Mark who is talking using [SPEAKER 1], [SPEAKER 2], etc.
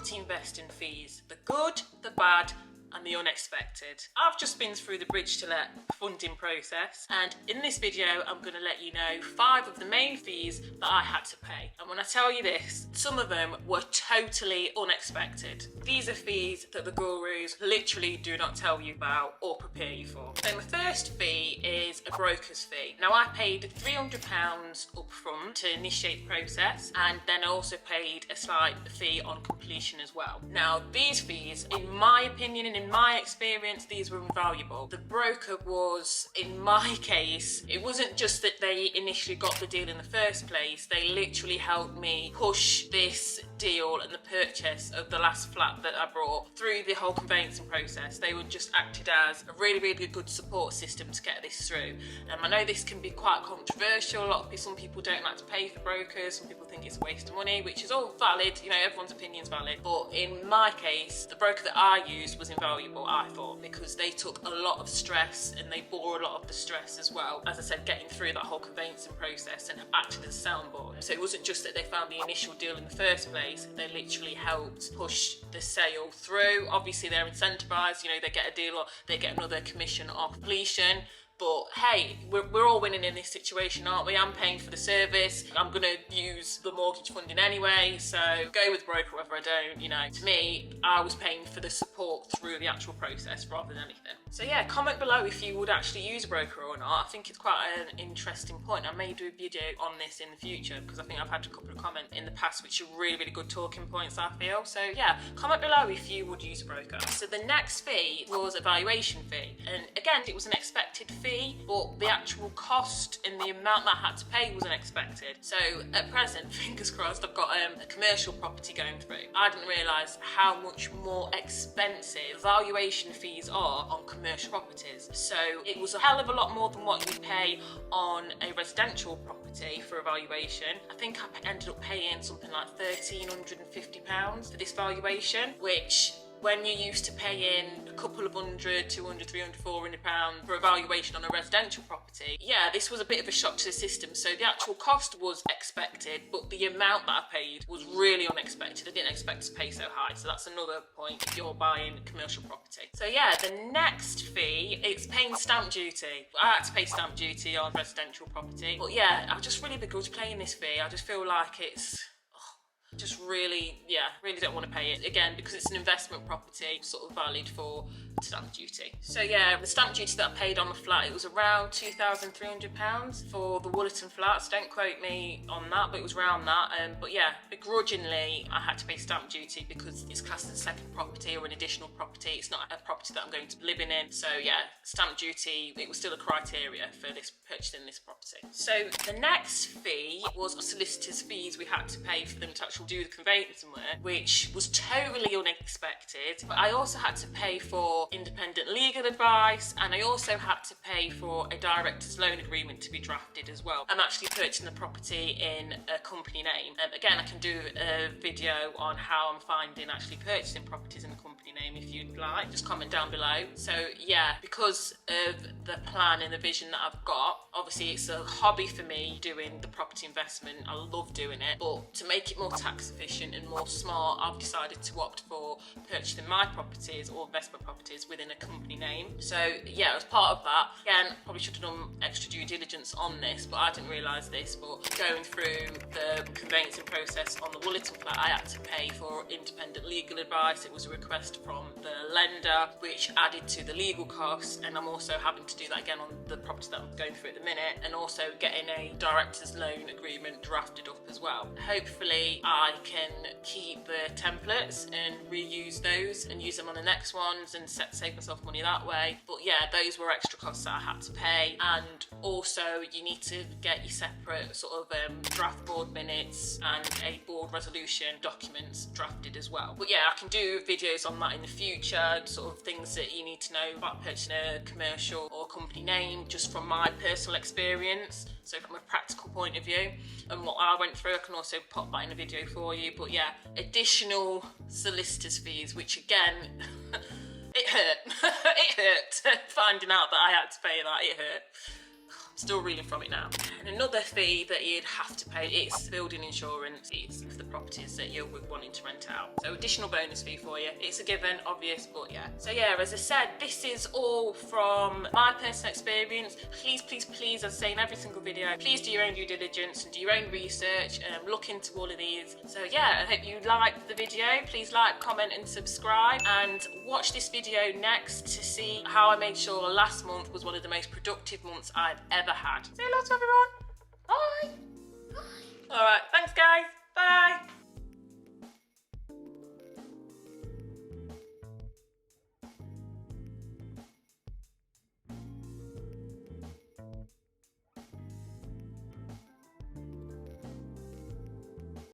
[SPEAKER 1] property investing fees, the good, the bad, and the unexpected. I've just been through the bridge to let funding process, and in this video I'm going to let you know 5 of the main fees that I had to pay. And when I tell you this, some of them were totally unexpected. These are fees that the gurus literally do not tell you about or prepare you for. So my first fee is a broker's fee. Now I paid £300 up front to initiate the process, and then I also paid a slight fee on completion as well. Now these fees, in my opinion and in my experience, these were invaluable. The broker was, in my case, it wasn't just that they initially got the deal in the first place, they literally helped me push this deal and the purchase of the last flat that I brought through the whole conveyancing process. They were just acted as a really good support system to get this through. I know this can be quite controversial. Some people don't like to pay for brokers, some people think it's a waste of money, which is all valid, you know, everyone's opinion's valid. But in my case, the broker that I used was invaluable, I thought, because they took a lot of stress and they bore a lot of the stress as well. As I said, getting through that whole conveyancing process and acted as a soundboard. So it wasn't just that they found the initial deal in the first place, they literally helped push the sale through. Obviously they're incentivized, you know, they get a deal or they get another commission off completion. But hey, we're all winning in this situation, aren't we? I'm paying for the service, I'm gonna use the mortgage funding anyway, so go with broker whether I don't, you know. To me, I was paying for the support through the actual process rather than anything. So yeah, comment below if you would actually use a broker or not. I think it's quite an interesting point. I may do a video on this in the future because I think I've had a couple of comments in the past which are really good talking points, I feel. So yeah, comment below if you would use a broker. So the next fee was a valuation fee. And again, it was an expected fee, but the actual cost and the amount that I had to pay was unexpected. So at present, fingers crossed, I've got a commercial property going through. I didn't realise how much more expensive valuation fees are on commercial properties. So it was a hell of a lot more than what you pay on a residential property for a valuation. I think I ended up paying something like £1,350 for this valuation, which when you're used to paying a couple of hundred, 200, 300, 400 pounds for a valuation on a residential property, yeah, this was a bit of a shock to the system. So the actual cost was expected, but the amount that I paid was really unexpected. I didn't expect to pay so high. So that's another point if you're buying commercial property. So yeah, the next fee, it's paying stamp duty. I had to pay stamp duty on residential property. But yeah, I just really begrudge paying this fee. I just feel like it's just really don't want to pay it again because it's an investment property, sort of valid for stamp duty. So yeah, the stamp duty that I paid on the flat, it was around £2,300 for the Woollerton flats. Don't quote me on that, but it was around that. But yeah, begrudgingly I had to pay stamp duty because it's classed as a second property or an additional property. It's not a property that I'm going to be living in. So yeah, stamp duty, it was still a criteria for this purchasing this property. So the next fee was solicitors fees we had to pay for them to actually do the conveyancing work, which was totally unexpected. But I also had to pay for independent legal advice, and I also had to pay for a director's loan agreement to be drafted as well. I'm actually purchasing the property in a company name. Again, I can do a video on how I'm finding actually purchasing properties in a company name if you'd like. Just comment down below. So yeah, because of the plan and the vision that I've got, obviously it's a hobby for me doing the property investment. I love doing it, but to make it more tax efficient and more smart, I've decided to opt for purchasing my properties or investment properties within a company name. So yeah, as part of that, again, probably should have done extra due diligence on this, but I didn't realise this, but going through the conveyancing process on the Woollerton flat, I had to pay for independent legal advice. It was a request from the lender, which added to the legal costs, and I'm also having to do that again on the property that I'm going through at the minute, and also getting a director's loan agreement drafted up as well. Hopefully I can keep the templates and reuse those and use them on the next ones and save myself money that way. But yeah, those were extra costs that I had to pay, and also you need to get your separate sort of draft board minutes and a board resolution documents drafted as well. But yeah, I can do videos on that in the future, sort of things that you need to know about purchasing a commercial or company name, just from my personal experience. So from a practical point of view and what I went through, I can also pop that in a video for you. But yeah, additional solicitors fees, which again, it hurt. It hurt finding out that I had to pay that. It hurt. Still reeling from it now. And another fee that you'd have to pay is building insurance fees for the properties that you're wanting to rent out. So additional bonus fee for you. It's a given, obvious, but yeah. So yeah, as I said, this is all from my personal experience. Please, please, please, as I say in every single video, please do your own due diligence and do your own research and look into all of these. So yeah, I hope you liked the video. Please like, comment and subscribe, and watch this video next to see how I made sure last month was one of the most productive months I've ever had. Say hello to everyone. Bye. Bye. All right, thanks guys. Bye.